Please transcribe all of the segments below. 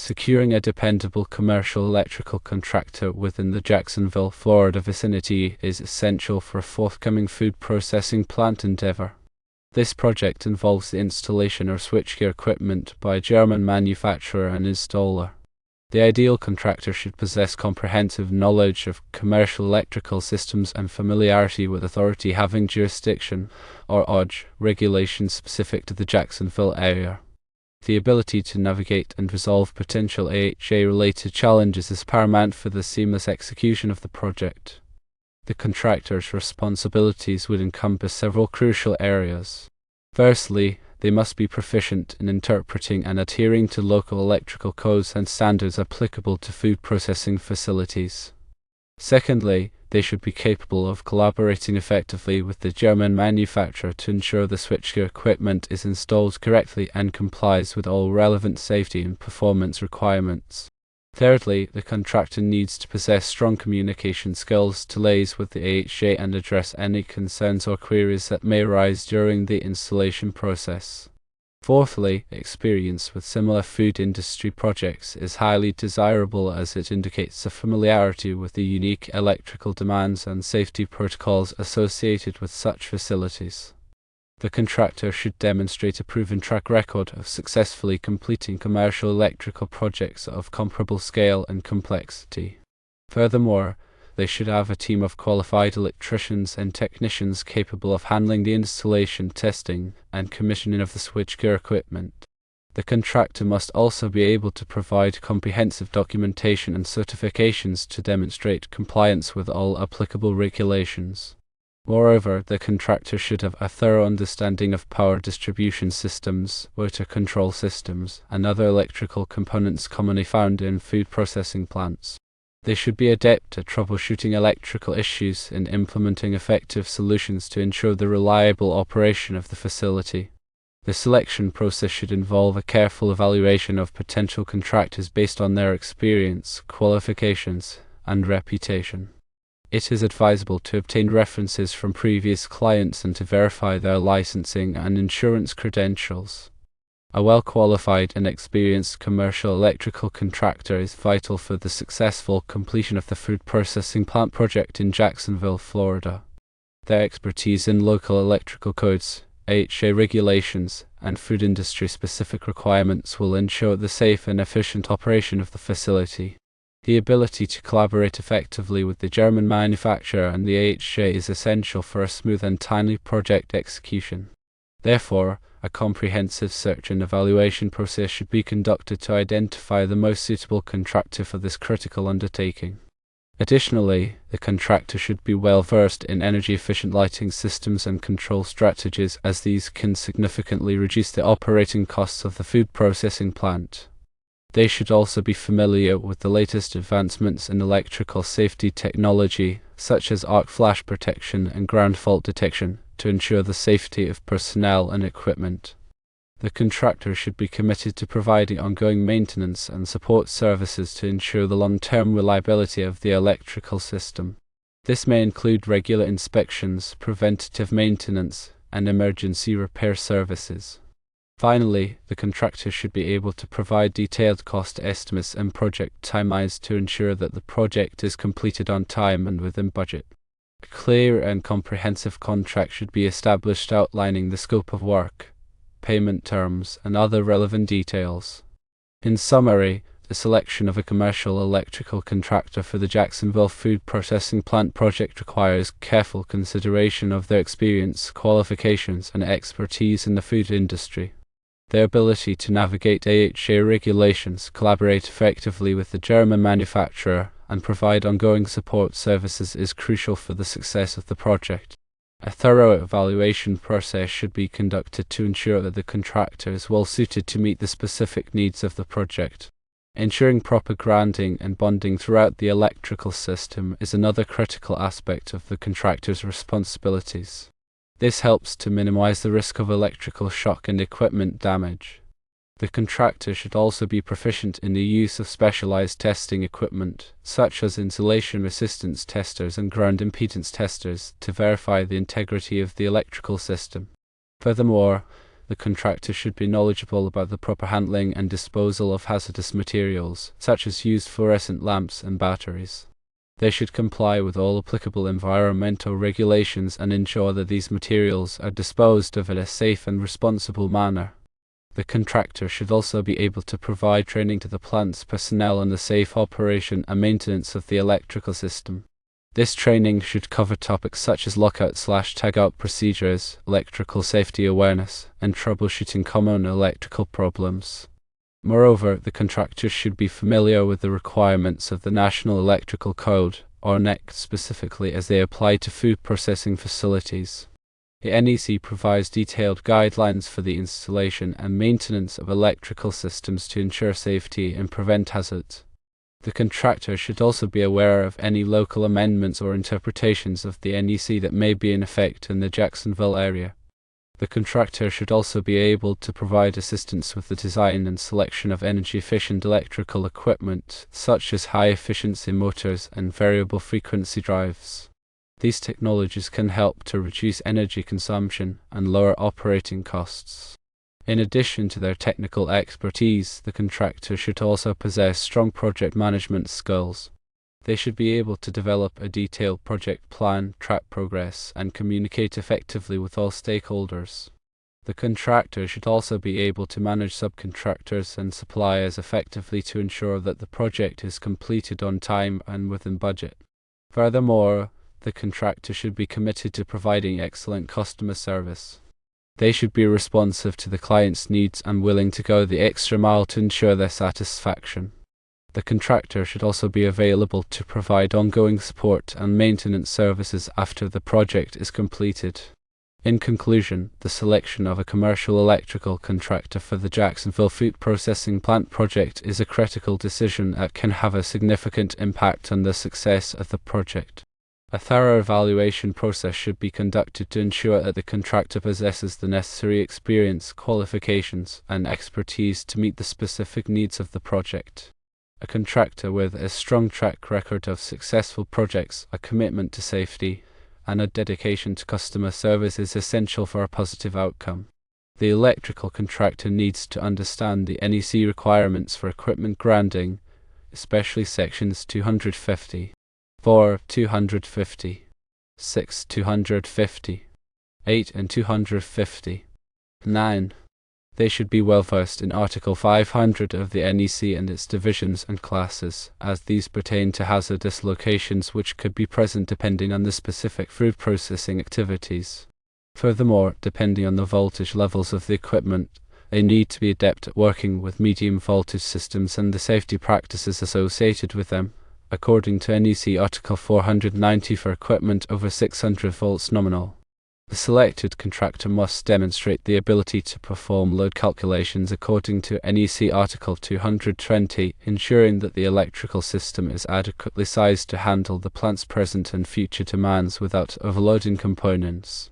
Securing a dependable commercial electrical contractor within the Jacksonville, Florida vicinity is essential for a forthcoming food processing plant endeavor. This project involves the installation of switchgear equipment by a German manufacturer and installer. The ideal contractor should possess comprehensive knowledge of commercial electrical systems and familiarity with authority having jurisdiction, or OJ, regulations specific to the Jacksonville area. The ability to navigate and resolve potential AHA-related challenges is paramount for the seamless execution of the project. The contractor's responsibilities would encompass several crucial areas. Firstly, they must be proficient in interpreting and adhering to local electrical codes and standards applicable to food processing facilities. Secondly, they should be capable of collaborating effectively with the German manufacturer to ensure the switchgear equipment is installed correctly and complies with all relevant safety and performance requirements. Thirdly, the contractor needs to possess strong communication skills to liaise with the AHA and address any concerns or queries that may arise during the installation process. Fourthly, experience with similar food industry projects is highly desirable as it indicates a familiarity with the unique electrical demands and safety protocols associated with such facilities. The contractor should demonstrate a proven track record of successfully completing commercial electrical projects of comparable scale and complexity. Furthermore, they should have a team of qualified electricians and technicians capable of handling the installation, testing, and commissioning of the switchgear equipment. The contractor must also be able to provide comprehensive documentation and certifications to demonstrate compliance with all applicable regulations. Moreover, the contractor should have a thorough understanding of power distribution systems, motor control systems, and other electrical components commonly found in food processing plants. They should be adept at troubleshooting electrical issues and implementing effective solutions to ensure the reliable operation of the facility. The selection process should involve a careful evaluation of potential contractors based on their experience, qualifications, and reputation. It is advisable to obtain references from previous clients and to verify their licensing and insurance credentials. A well-qualified and experienced commercial electrical contractor is vital for the successful completion of the food processing plant project in Jacksonville, Florida. Their expertise in local electrical codes, AHA regulations, and food industry-specific requirements will ensure the safe and efficient operation of the facility. The ability to collaborate effectively with the German manufacturer and the AHA is essential for a smooth and timely project execution. Therefore, a comprehensive search and evaluation process should be conducted to identify the most suitable contractor for this critical undertaking. Additionally, the contractor should be well versed in energy-efficient lighting systems and control strategies, as these can significantly reduce the operating costs of the food processing plant. They should also be familiar with the latest advancements in electrical safety technology, such as arc flash protection and ground fault detection, to ensure the safety of personnel and equipment. The contractor should be committed to providing ongoing maintenance and support services to ensure the long-term reliability of the electrical system. This may include regular inspections, preventative maintenance, and emergency repair services. Finally, the contractor should be able to provide detailed cost estimates and project timelines to ensure that the project is completed on time and within budget. A clear and comprehensive contract should be established outlining the scope of work, payment terms, and other relevant details. In summary, the selection of a commercial electrical contractor for the Jacksonville food processing plant project requires careful consideration of their experience, qualifications, and expertise in the food industry. Their ability to navigate AHA regulations, collaborate effectively with the German manufacturer, and provide ongoing support services is crucial for the success of the project. A thorough evaluation process should be conducted to ensure that the contractor is well suited to meet the specific needs of the project. Ensuring proper grounding and bonding throughout the electrical system is another critical aspect of the contractor's responsibilities. This helps to minimize the risk of electrical shock and equipment damage. The contractor should also be proficient in the use of specialized testing equipment, such as insulation resistance testers and ground impedance testers, to verify the integrity of the electrical system. Furthermore, The contractor should be knowledgeable about the proper handling and disposal of hazardous materials, such as used fluorescent lamps and batteries. They should comply with all applicable environmental regulations and ensure that these materials are disposed of in a safe and responsible manner. The contractor should also be able to provide training to the plant's personnel on the safe operation and maintenance of the electrical system. This training should cover topics such as lockout/tagout procedures, electrical safety awareness, and troubleshooting common electrical problems. Moreover, the contractor should be familiar with the requirements of the National Electrical Code, or NEC, specifically as they apply to food processing facilities. The NEC provides detailed guidelines for the installation and maintenance of electrical systems to ensure safety and prevent hazards. The contractor should also be aware of any local amendments or interpretations of the NEC that may be in effect in the Jacksonville area. The contractor should also be able to provide assistance with the design and selection of energy-efficient electrical equipment, such as high-efficiency motors and variable-frequency drives. These technologies can help to reduce energy consumption and lower operating costs. In addition to their technical expertise, the contractor should also possess strong project management skills. They should be able to develop a detailed project plan, track progress, and communicate effectively with all stakeholders. The contractor should also be able to manage subcontractors and suppliers effectively to ensure that the project is completed on time and within budget. Furthermore, the contractor should be committed to providing excellent customer service. They should be responsive to the client's needs and willing to go the extra mile to ensure their satisfaction. The contractor should also be available to provide ongoing support and maintenance services after the project is completed. In conclusion, the selection of a commercial electrical contractor for the Jacksonville food processing plant project is a critical decision that can have a significant impact on the success of the project. A thorough evaluation process should be conducted to ensure that the contractor possesses the necessary experience, qualifications, and expertise to meet the specific needs of the project. A contractor with a strong track record of successful projects, a commitment to safety, and a dedication to customer service is essential for a positive outcome. The electrical contractor needs to understand the NEC requirements for equipment grading, especially sections 250. 4, 250, 6, 250, 8 and 250. 9. They should be well versed in Article 500 of the NEC and its divisions and classes, as these pertain to hazardous locations which could be present depending on the specific food processing activities. Furthermore, depending on the voltage levels of the equipment, they need to be adept at working with medium voltage systems and the safety practices associated with them. According to NEC Article 490 for equipment over 600 volts nominal. The selected contractor must demonstrate the ability to perform load calculations according to NEC Article 220, ensuring that the electrical system is adequately sized to handle the plant's present and future demands without overloading components.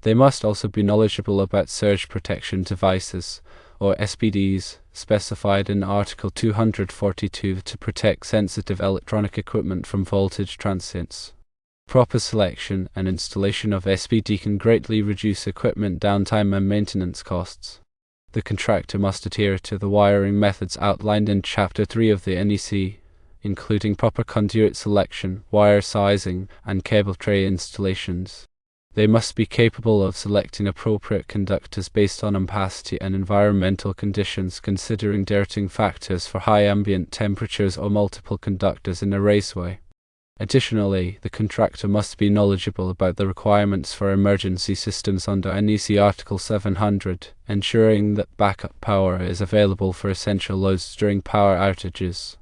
They must also be knowledgeable about surge protection devices, or SPDs, specified in Article 242 to protect sensitive electronic equipment from voltage transients. Proper selection and installation of SPD can greatly reduce equipment downtime and maintenance costs. The contractor must adhere to the wiring methods outlined in Chapter 3 of the NEC, including proper conduit selection, wire sizing, and cable tray installations. They must be capable of selecting appropriate conductors based on ampacity and environmental conditions, considering dirting factors for high ambient temperatures or multiple conductors in a raceway. Additionally, the contractor must be knowledgeable about the requirements for emergency systems under NEC Article 700, ensuring that backup power is available for essential loads during power outages.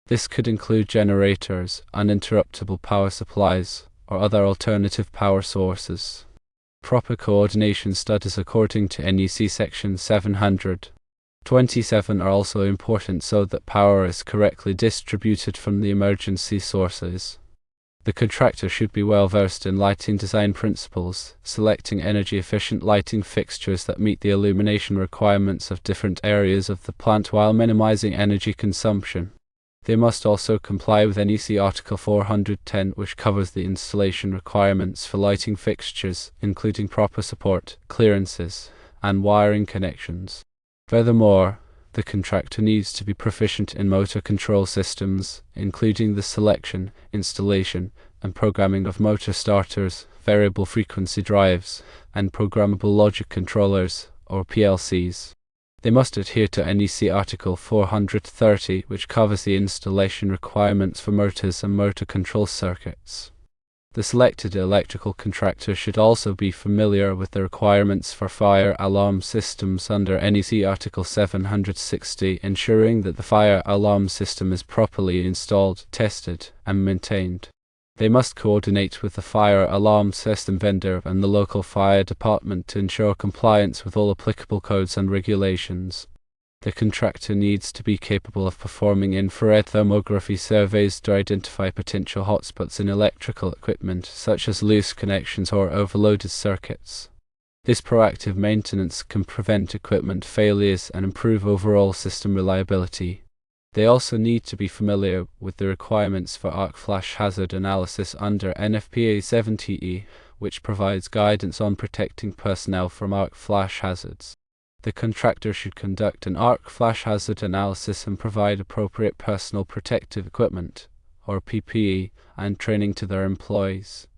This could include generators, uninterruptible power supplies, or other alternative power sources. Proper coordination studies according to NEC Section 727 are also important so that power is correctly distributed from the emergency sources. The contractor should be well versed in lighting design principles, selecting energy-efficient lighting fixtures that meet the illumination requirements of different areas of the plant while minimizing energy consumption. They must also comply with NEC Article 410, which covers the installation requirements for lighting fixtures, including proper support, clearances, and wiring connections. Furthermore, the contractor needs to be proficient in motor control systems, including the selection, installation, and programming of motor starters, variable frequency drives, and programmable logic controllers, or PLCs. They must adhere to NEC Article 430, which covers the installation requirements for motors and motor control circuits. The selected electrical contractor should also be familiar with the requirements for fire alarm systems under NEC Article 760, ensuring that the fire alarm system is properly installed, tested, and maintained. They must coordinate with the fire alarm system vendor and the local fire department to ensure compliance with all applicable codes and regulations. The contractor needs to be capable of performing infrared thermography surveys to identify potential hotspots in electrical equipment, such as loose connections or overloaded circuits. This proactive maintenance can prevent equipment failures and improve overall system reliability. They also need to be familiar with the requirements for arc flash hazard analysis under NFPA 70E, which provides guidance on protecting personnel from arc flash hazards. The contractor should conduct an arc flash hazard analysis and provide appropriate personal protective equipment, or PPE, and training to their employees.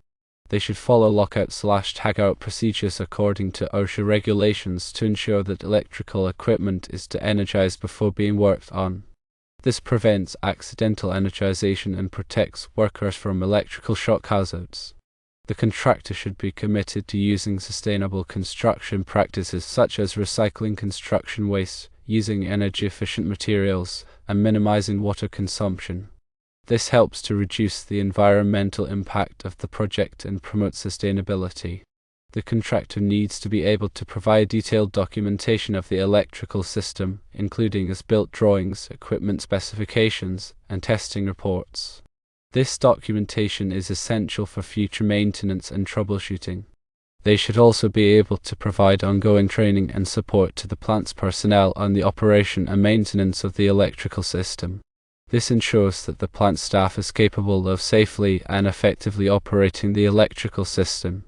They should follow lockout/tagout procedures according to OSHA regulations to ensure that electrical equipment is de-energized before being worked on. This prevents accidental energization and protects workers from electrical shock hazards. The contractor should be committed to using sustainable construction practices such as recycling construction waste, using energy-efficient materials, and minimizing water consumption. This helps to reduce the environmental impact of the project and promote sustainability. The contractor needs to be able to provide detailed documentation of the electrical system, including as-built drawings, equipment specifications, and testing reports. This documentation is essential for future maintenance and troubleshooting. They should also be able to provide ongoing training and support to the plant's personnel on the operation and maintenance of the electrical system. This ensures that the plant staff is capable of safely and effectively operating the electrical system.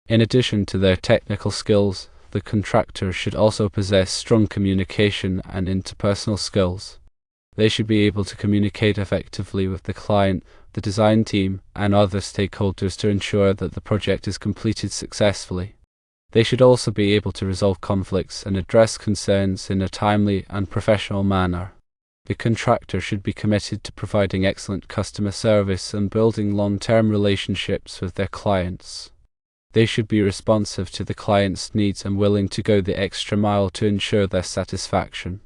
In addition to their technical skills, the contractor should also possess strong communication and interpersonal skills. They should be able to communicate effectively with the client, the design team, and other stakeholders to ensure that the project is completed successfully. They should also be able to resolve conflicts and address concerns in a timely and professional manner. The contractor should be committed to providing excellent customer service and building long-term relationships with their clients. They should be responsive to the client's needs and willing to go the extra mile to ensure their satisfaction.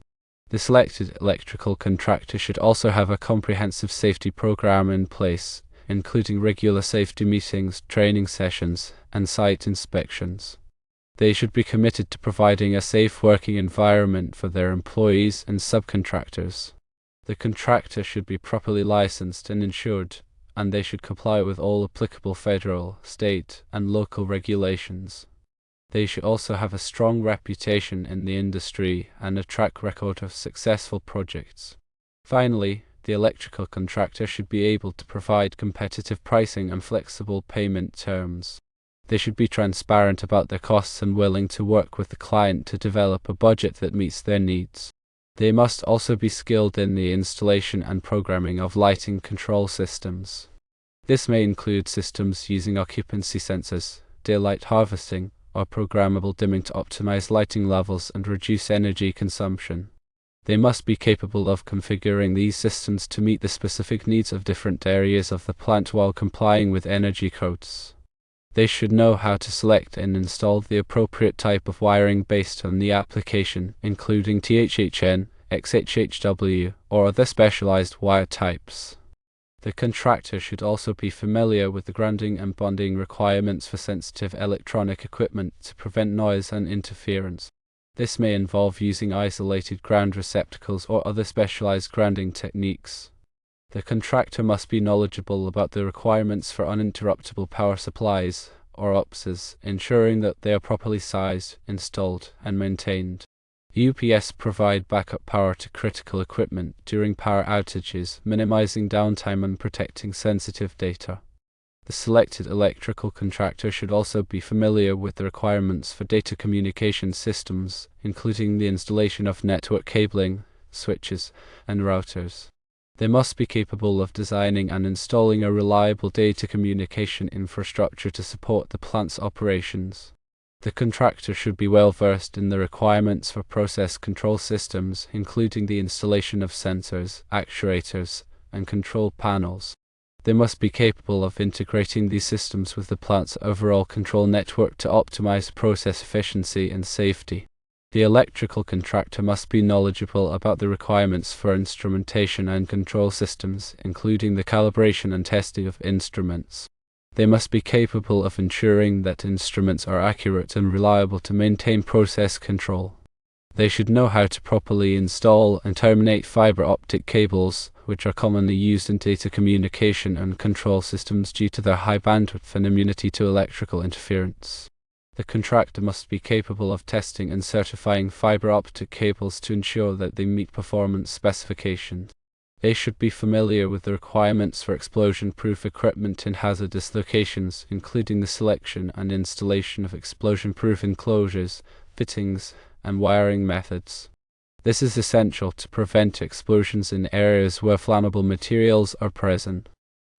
The selected electrical contractor should also have a comprehensive safety program in place, including regular safety meetings, training sessions, and site inspections. They should be committed to providing a safe working environment for their employees and subcontractors. The contractor should be properly licensed and insured, and they should comply with all applicable federal, state, and local regulations. They should also have a strong reputation in the industry and a track record of successful projects. Finally, the electrical contractor should be able to provide competitive pricing and flexible payment terms. They should be transparent about their costs and willing to work with the client to develop a budget that meets their needs. They must also be skilled in the installation and programming of lighting control systems. This may include systems using occupancy sensors, daylight harvesting, or programmable dimming to optimize lighting levels and reduce energy consumption. They must be capable of configuring these systems to meet the specific needs of different areas of the plant while complying with energy codes. They should know how to select and install the appropriate type of wiring based on the application, including THHN, XHHW, or other specialized wire types. The contractor should also be familiar with the grounding and bonding requirements for sensitive electronic equipment to prevent noise and interference. This may involve using isolated ground receptacles or other specialized grounding techniques. The contractor must be knowledgeable about the requirements for uninterruptible power supplies, or UPSs, ensuring that they are properly sized, installed, and maintained. UPS provide backup power to critical equipment during power outages, minimizing downtime and protecting sensitive data. The selected electrical contractor should also be familiar with the requirements for data communication systems, including the installation of network cabling, switches, and routers. They must be capable of designing and installing a reliable data communication infrastructure to support the plant's operations. The contractor should be well versed in the requirements for process control systems, including the installation of sensors, actuators, and control panels. They must be capable of integrating these systems with the plant's overall control network to optimize process efficiency and safety. The electrical contractor must be knowledgeable about the requirements for instrumentation and control systems, including the calibration and testing of instruments. They must be capable of ensuring that instruments are accurate and reliable to maintain process control. They should know how to properly install and terminate fiber optic cables, which are commonly used in data communication and control systems due to their high bandwidth and immunity to electrical interference. The contractor must be capable of testing and certifying fiber optic cables to ensure that they meet performance specifications. They should be familiar with the requirements for explosion-proof equipment in hazardous locations, including the selection and installation of explosion-proof enclosures, fittings, and wiring methods. This is essential to prevent explosions in areas where flammable materials are present.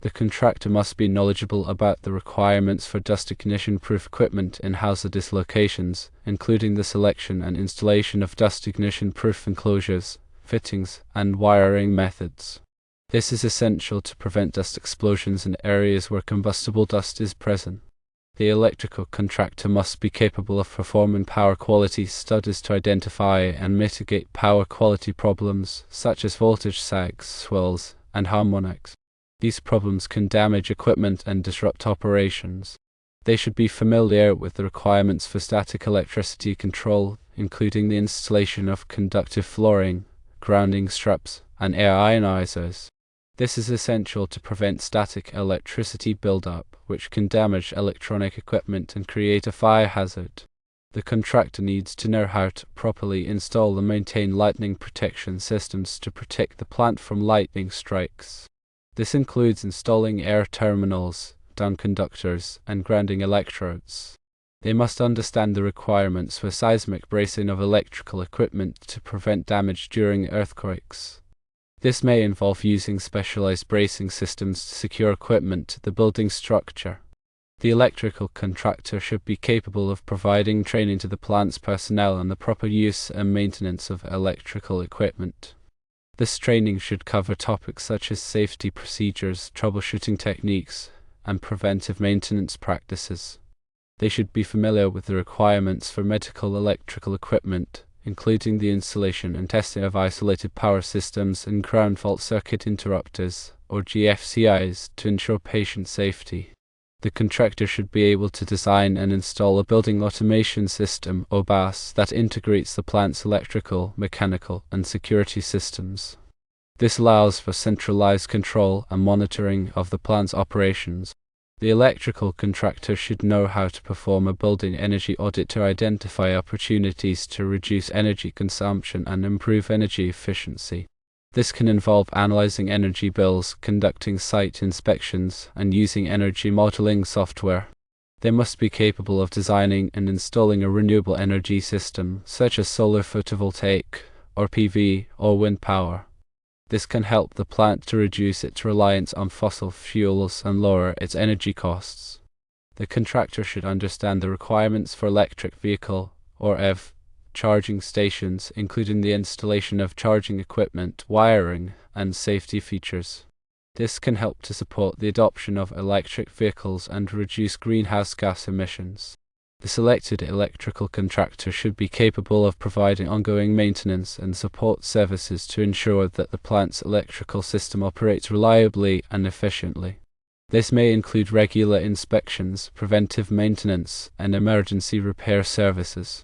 The contractor must be knowledgeable about the requirements for dust ignition-proof equipment in hazardous locations, including the selection and installation of dust ignition-proof enclosures, fittings, and wiring methods. This is essential to prevent dust explosions in areas where combustible dust is present. The electrical contractor must be capable of performing power quality studies to identify and mitigate power quality problems such as voltage sags, swells, and harmonics. These problems can damage equipment and disrupt operations. They should be familiar with the requirements for static electricity control, including the installation of conductive flooring, grounding straps, and air ionizers. This is essential to prevent static electricity buildup, which can damage electronic equipment and create a fire hazard. The contractor needs to know how to properly install and maintain lightning protection systems to protect the plant from lightning strikes. This includes installing air terminals, down conductors, and grounding electrodes. They must understand the requirements for seismic bracing of electrical equipment to prevent damage during earthquakes. This may involve using specialized bracing systems to secure equipment to the building structure. The electrical contractor should be capable of providing training to the plant's personnel on the proper use and maintenance of electrical equipment. This training should cover topics such as safety procedures, troubleshooting techniques, and preventive maintenance practices. They should be familiar with the requirements for medical electrical equipment, including the installation and testing of isolated power systems and ground fault circuit interrupters, or GFCIs, to ensure patient safety. The contractor should be able to design and install a building automation system, or BAS, that integrates the plant's electrical, mechanical, and security systems. This allows for centralized control and monitoring of the plant's operations. The electrical contractor should know how to perform a building energy audit to identify opportunities to reduce energy consumption and improve energy efficiency. This can involve analyzing energy bills, conducting site inspections, and using energy modeling software. They must be capable of designing and installing a renewable energy system, such as solar photovoltaic, or PV, or wind power. This can help the plant to reduce its reliance on fossil fuels and lower its energy costs. The contractor should understand the requirements for electric vehicle, or EV, charging stations, including the installation of charging equipment, wiring, and safety features. This can help to support the adoption of electric vehicles and reduce greenhouse gas emissions. The selected electrical contractor should be capable of providing ongoing maintenance and support services to ensure that the plant's electrical system operates reliably and efficiently. This may include regular inspections, preventive maintenance, and emergency repair services.